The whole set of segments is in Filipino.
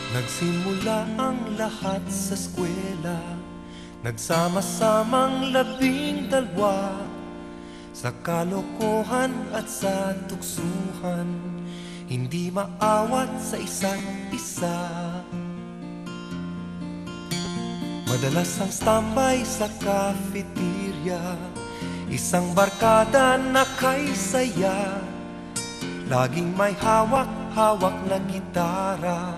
Nagsimula ang lahat sa eskwela, nagsama-samang 12 sa kalokohan at sa tuksuhan, hindi maawat sa isa't isa. Madalas ang standby sa cafeteria, isang barkada na kay saya, laging may hawak-hawak na gitara,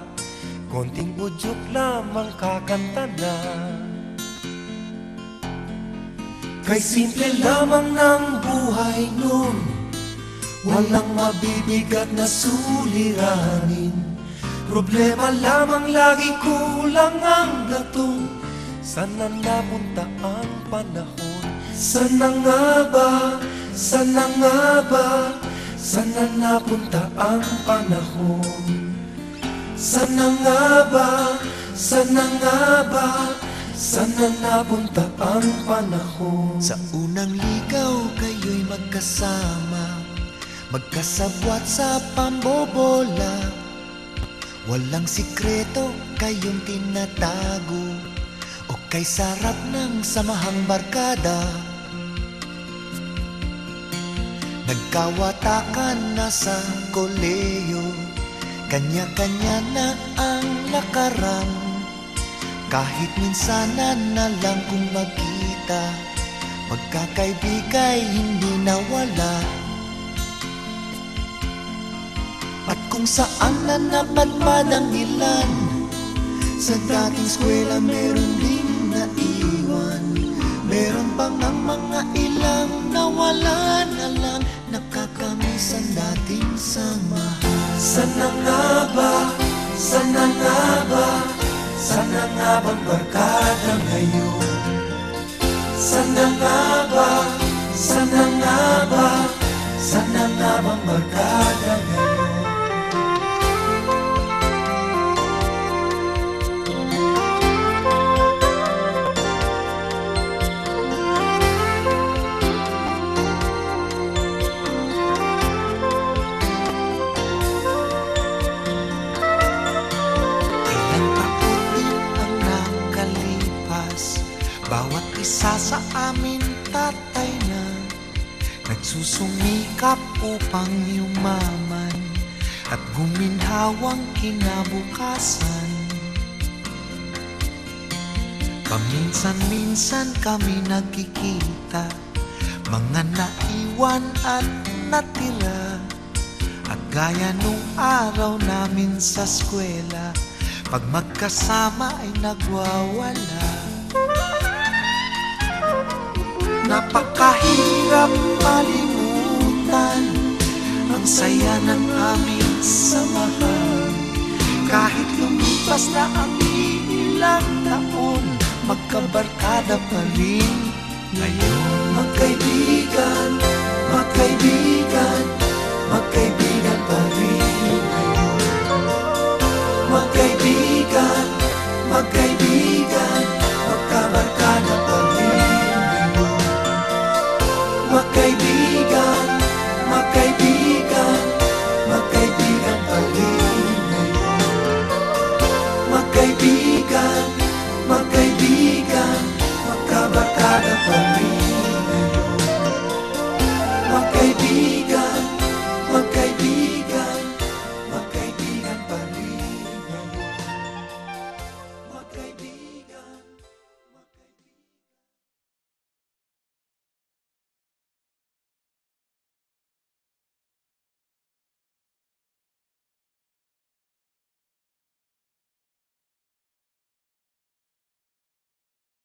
konting udyok lamang kakanta na. Kay simple lamang ng buhay nun, walang mabibigat na suliranin. Problema lamang lagi kulang ang gatong, sana napunta ang panahon. Sana nga ba, sana nga ba, sana napunta ang panahon. Sana nga ba, sana nga ba, sana napunta ang panahon. Sa unang ligaw kayo'y magkasama, magkasabwat sa pambobola. Walang sikreto kayong tinatago, o kay sarap ng samahang barkada. Nagkawatakan na sa koleyo, kanya-kanya na ang lakaran. Kahit minsanan na lang kung magkita, magkakaibigay hindi nawala. At kung saan na napadpad ang ilan, sa dating eskwela meron ding naiwan. Meron pang ang mga ilang nawala na lang, nakakamiss ang dating samahan. Sana nga ba, sana nga ba, sana nga bang barkada ngayon? Sana nga ba, sana nga ba, sana nga bang barkada ngayon? Bawat isa sa amin tatay na nagsusumikap upang yumaman at guminhawang kinabukasan. Paminsan-minsan kami nagkikita, mga naiwan at natira. At gaya nung araw namin sa eskwela, pag magkasama ay nagwawala. Napakahirap malimutan ang saya ng aming samahan. Kahit lumipas na ang ilang taon, magkabarkada pa rin ngayon. Magkaibigan, magkaibigan, magkaibigan